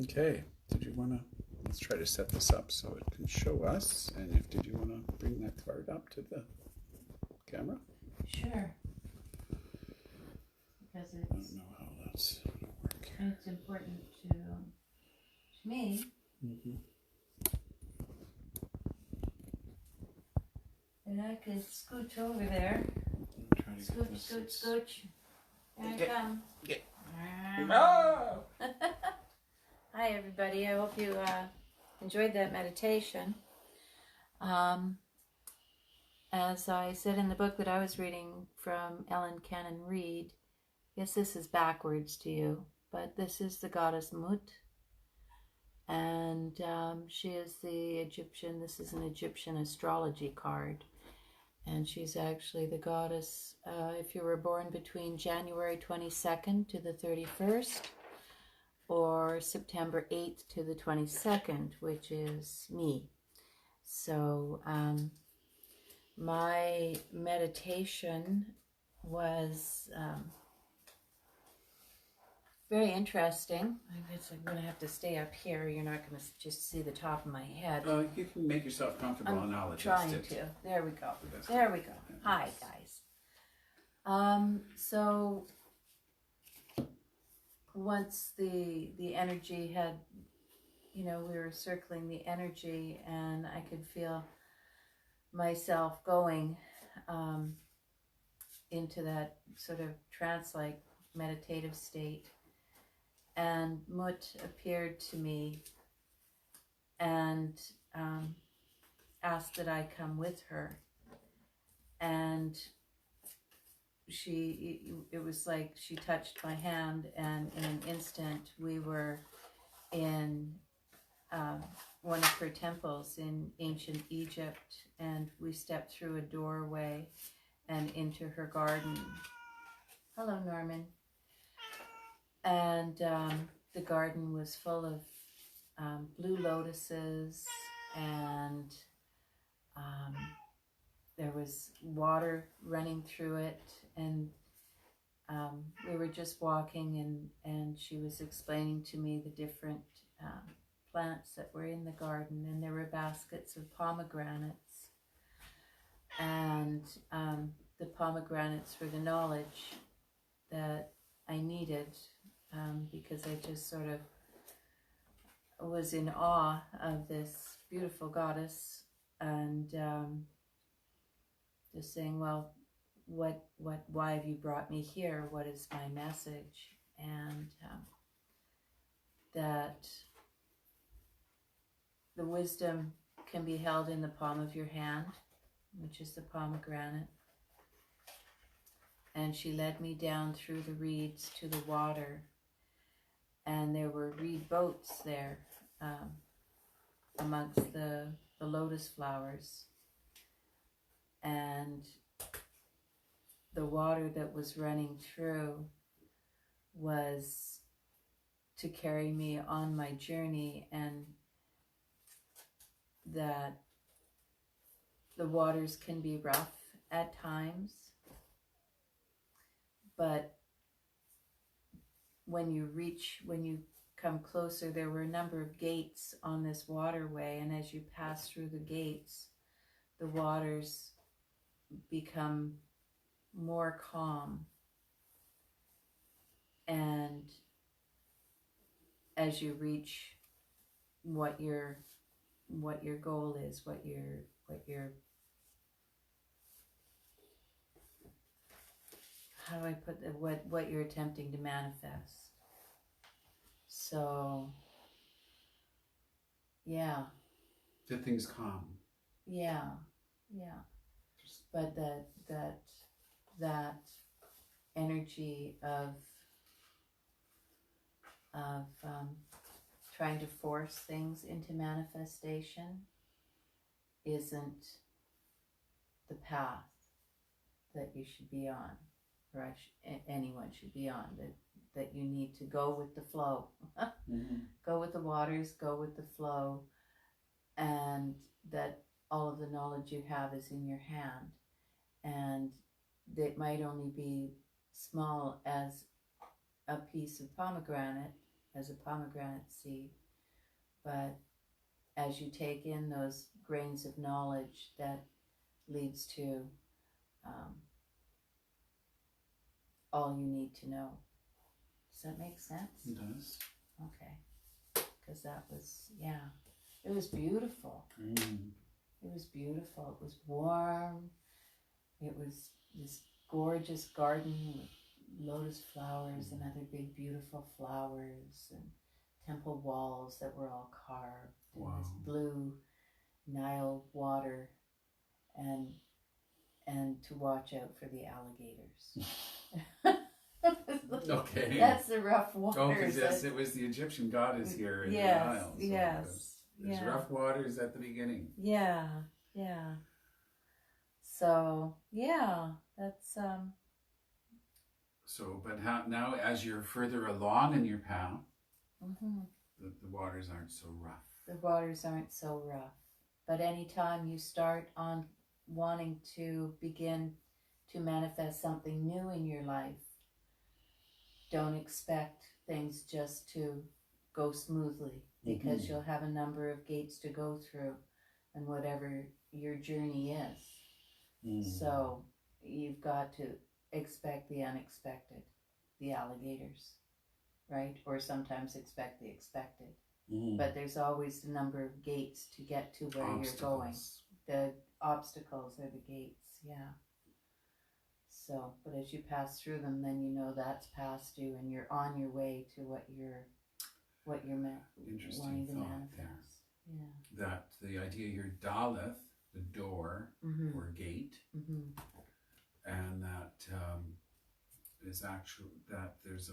Okay, did you want to, let's try to set this up so it can show us. And did you want to bring that card up to the camera? Sure. Because I don't know how that's going to work. it's important to me. Mm-hmm. And I could scooch over there. Scooch. Here I come. Get. No! Hi, everybody. I hope you enjoyed that meditation. As I said in the book that I was reading from Ellen Cannon Reed, yes, this is backwards to you, but this is the goddess Mut. And she is the Egyptian, this is an Egyptian astrology card. And she's actually the goddess, if you were born between January 22nd to the 31st, or September 8th to the 22nd, which is me. So my meditation was very interesting. I guess I'm going to have to stay up here. You're not going to just see the top of my head. You can make yourself comfortable and I'll adjust trying it. to. There we go. There we go. Hi, guys. So once the energy had, we were circling the energy and I could feel myself going into that sort of trance-like meditative state. And Mut appeared to me and asked that I come with her. And it was like she touched my hand, and in an instant we were in one of her temples in ancient Egypt, and we stepped through a doorway and into her garden. Hello, Norman. And the garden was full of blue lotuses, and there was water running through it, and we were just walking, and she was explaining to me the different plants that were in the garden, and there were baskets of pomegranates, and the pomegranates were the knowledge that I needed, because I just sort of was in awe of this beautiful goddess, and just saying, well, why have you brought me here? What is my message? And that the wisdom can be held in the palm of your hand, which is the pomegranate. And she led me down through the reeds to the water, and there were reed boats there amongst the lotus flowers, and the water that was running through was to carry me on my journey, and that the waters can be rough at times, but when you come closer, there were a number of gates on this waterway, and as you pass through the gates, the waters become more calm. And as you reach what your goal is, what how do I put that, what you're attempting to manifest. So yeah, The thing's calm. yeah. But that energy of trying to force things into manifestation isn't the path that you should be on, or anyone should be on. That you need to go with the flow. Mm-hmm. Go with the waters, go with the flow, and that all of the knowledge you have is in your hand, and it might only be small as a piece of pomegranate, as a pomegranate seed. But as you take in those grains of knowledge, that leads to all you need to know. Does that make sense? It does. Okay. Because that was, yeah, it was beautiful. It was beautiful. It was warm. It was this gorgeous garden with lotus flowers and other big beautiful flowers and temple walls that were all carved. And this blue Nile water and to watch out for the alligators. Okay. That's the rough waters. Oh, because yes, it was the Egyptian goddess here in the Nile. So Yes. there's rough waters at the beginning. Yeah. So yeah, that's So, but how now as you're further along in your path, the waters aren't so rough. The waters aren't so rough. But anytime you start on wanting to begin to manifest something new in your life, don't expect things just to go smoothly, because you'll have a number of gates to go through and whatever your journey is. So you've got to expect the unexpected, the alligators, right? Or sometimes expect the expected. But there's always the number of gates to get to where you're going. The obstacles are the gates, yeah. So, but as you pass through them, then you know that's past you and you're on your way to what you're wanting to manifest. Yeah. That the idea here, Daleth, the door or gate, and that is actually that there's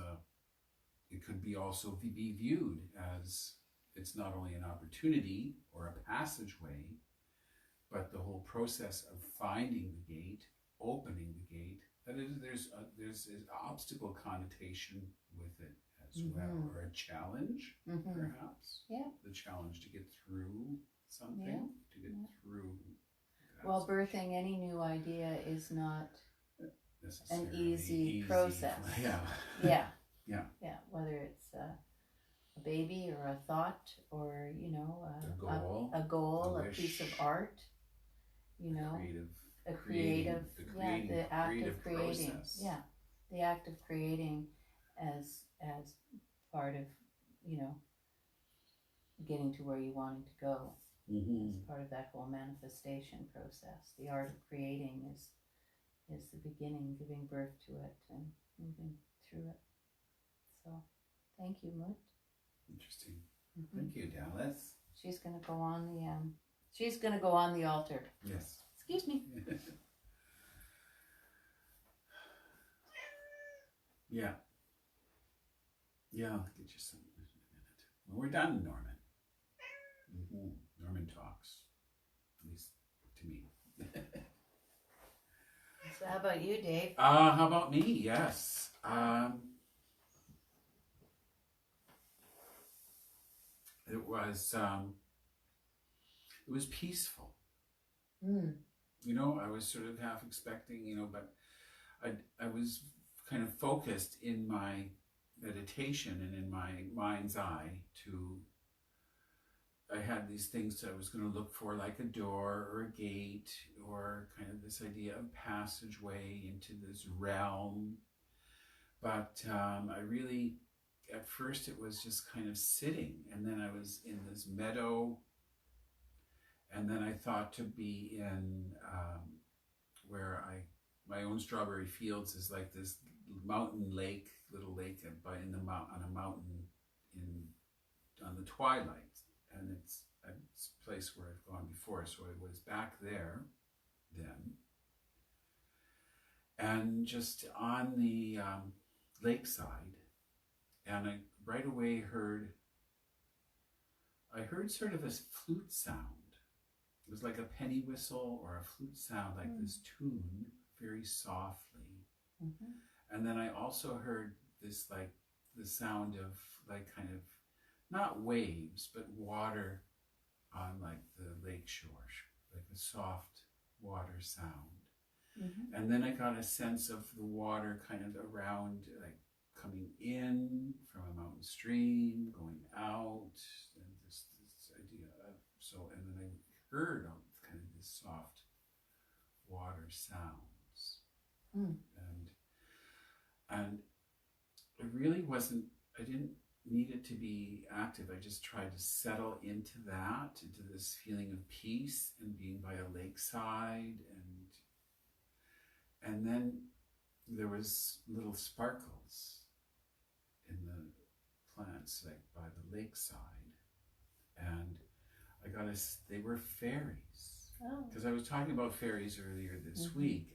it could be also be viewed as it's not only an opportunity or a passageway, but the whole process of finding the gate, opening the gate, that there's an obstacle connotation with it as well, or a challenge, perhaps. Yeah. The challenge to get through something, to get through. Well, birthing any new idea is not an easy process. Yeah. Whether it's a baby or a thought or, you know, a goal, a piece of art, you know, the act of creating. Process. Yeah, the act of creating as part of, you know, getting to where you wanted to go. As part of that whole manifestation process. The art of creating is the beginning, giving birth to it and moving through it. So, thank you, Mut. Interesting. Thank you, Daleth. She's gonna go on the altar. Yes. Excuse me. Yeah. I'll get you some in a minute. Well, we're done, Norman. Norman talks, at least to me. So how about you, Dave? How about me? Yes. It was peaceful. You know, I was sort of half expecting, you know, but I was kind of focused in my meditation and in my mind's eye I had these things that I was going to look for, like a door or a gate, or kind of this idea of passageway into this realm. But I really, at first it was just kind of sitting, and then I was in this meadow, and then I thought to be in where my own strawberry fields is like this mountain lake, little lake on a mountain on the twilight. And it's a place where I've gone before, so I was back there then. And just on the lakeside, and I right away heard sort of a flute sound. It was like a penny whistle or a flute sound, like this tune, very softly. And then I also heard this, like, the sound of, like, kind of, not waves, but water on, like, the lake shore, like a soft water sound. And then I got a sense of the water kind of around, like, coming in from a mountain stream, going out, and this idea of, and then I heard kind of these soft water sounds. And it really wasn't, I didn't need it to be active. I just tried to settle into this feeling of peace and being by a lakeside, and then there was little sparkles in the plants, like by the lakeside, and they were fairies. Because I was talking about fairies earlier this week,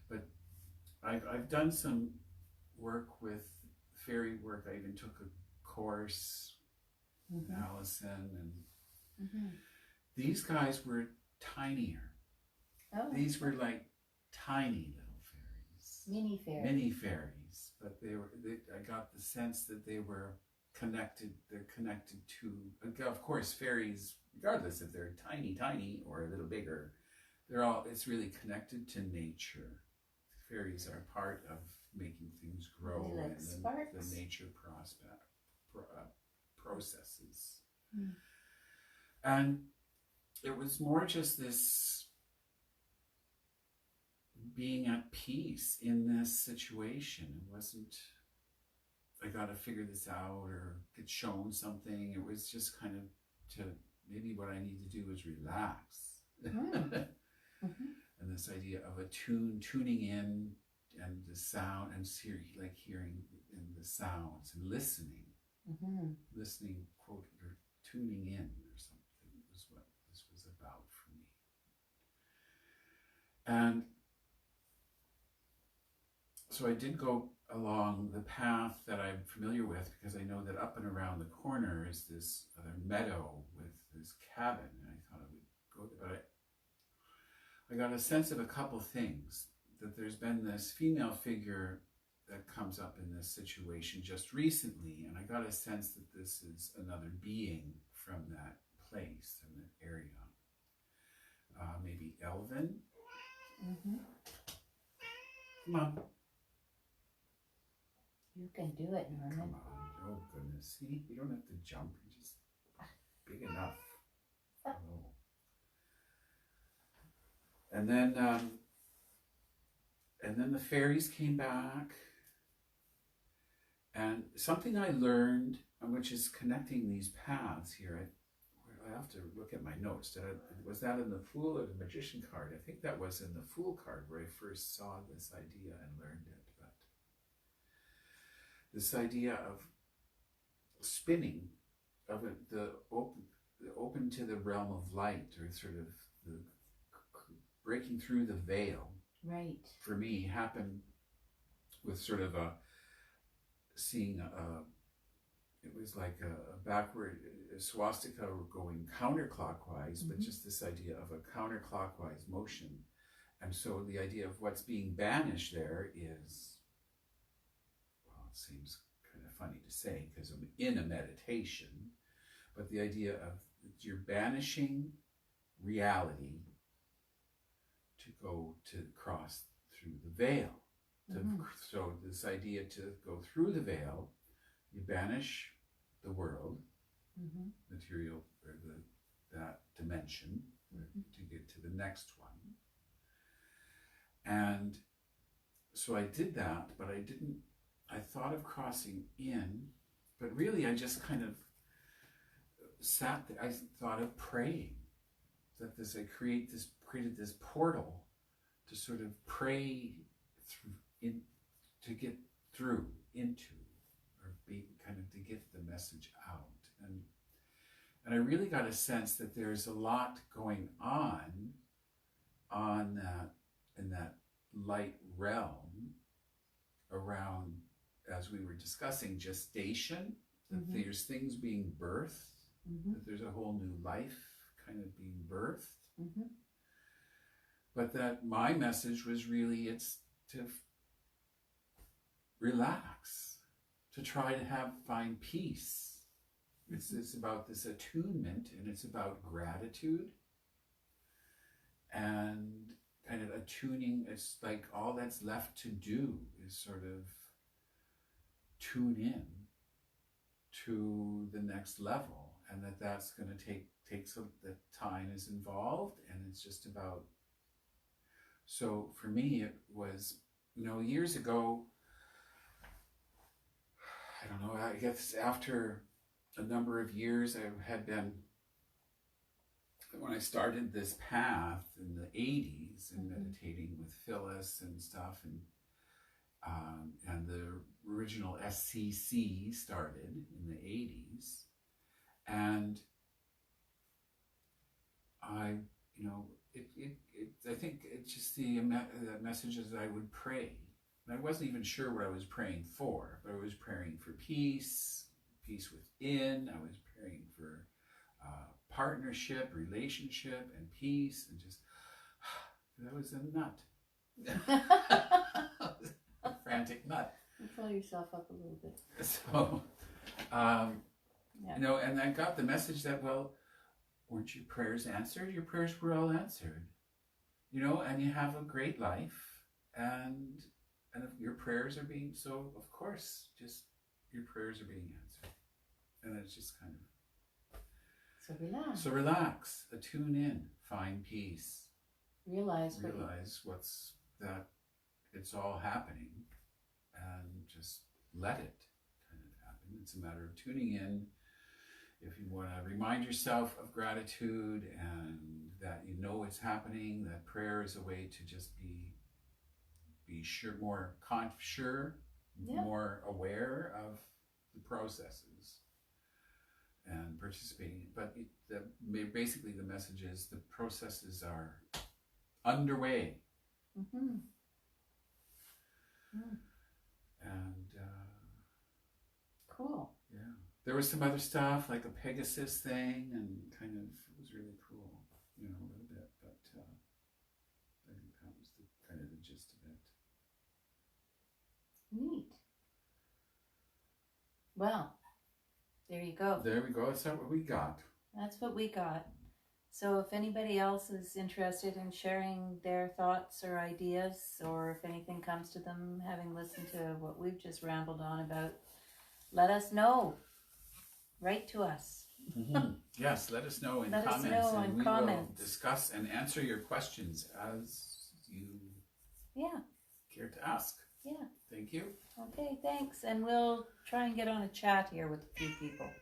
but I've done some work with fairy work. I even took a course with Allison, and these guys were tinier. These were like tiny little fairies. Mini fairies. But I got the sense that they were connected. They're connected to, of course, fairies, regardless if they're tiny or a little bigger, it's really connected to nature. Fairies are part of making things grow like and the nature processes. And it was more just this being at peace in this situation. It wasn't, I got to figure this out or get shown something. It was just kind of maybe what I need to do is relax. And this idea of tuning in, and the sound, and hearing in the sounds and listening, quote, or tuning in or something was what this was about for me. And so I did go along the path that I'm familiar with, because I know that up and around the corner is this other meadow with this cabin, and I thought I would go there, but I got a sense of a couple things. That there's been this female figure that comes up in this situation just recently, and I got a sense that this is another being from that place, from that area. Maybe Elven. Come on. You can do it, Norman. Come on. Oh, goodness. See, you don't have to jump. You're just big enough. Oh. And then the fairies came back, and something I learned, which is connecting these paths here. I have to look at my notes. Was that in the Fool or the Magician card? I think that was in the Fool card where I first saw this idea and learned it. But this idea of spinning, of the open to the realm of light, or sort of the breaking through the veil. Right. For me, happened with sort of it was like a backward swastika going counterclockwise, but just this idea of a counterclockwise motion. And so the idea of what's being banished there is, well, it seems kind of funny to say because I'm in a meditation, but the idea of you're banishing reality to cross through the veil. So this idea to go through the veil, you banish the world, material, or that dimension, to get to the next one. And so I did that, but I thought of crossing in, but really I just kind of sat there. I thought of praying, that I created this portal to sort of pray through, to get through into, or be kind of to get the message out. And I really got a sense that there's a lot going on that, in that light realm around, as we were discussing, gestation, that there's things being birthed, that there's a whole new life kind of being birthed. But that my message was really, it's to relax, to try to find peace. It's about this attunement, and it's about gratitude and kind of attuning. It's like all that's left to do is sort of tune in to the next level, and that's going to take some, the time is involved, and it's just about. So for me, it was, years ago, I don't know, I guess after a number of years, I had been, when I started this path in the 80s and meditating with Phyllis and stuff, and the original SCC started in the 80s, and I, I think it's just the messages I would pray. And I wasn't even sure what I was praying for, but I was praying for peace within. I was praying for partnership, relationship, and peace, and just, that was a nut. A frantic nut. You pull yourself up a little bit. So, and I got the message that, well, weren't your prayers answered? Your prayers were all answered, and you have a great life, and if your prayers are being, so of course, just your prayers are being answered, and it's just kind of. So relax, attune in, find peace. Realize what's that. It's all happening, and just let it kind of happen. It's a matter of tuning in. If you want to remind yourself of gratitude and that it's happening, that prayer is a way to just be sure, more more aware of the processes and participating. But basically the message is the processes are underway. Mm-hmm. Mm. And cool. Yeah. There was some other stuff like a Pegasus thing, and kind of, it was really cool, a little bit, but I think that was kind of the gist of it. Neat. Well, there you go. There we go. That's not what we got. That's what we got. So if anybody else is interested in sharing their thoughts or ideas, or if anything comes to them having listened to what we've just rambled on about, let us know. Write to us. Mm-hmm. Yes, let us know in comments, and we will discuss and answer your questions as you care to ask. Yeah. Thank you. Okay, thanks. And we'll try and get on a chat here with a few people.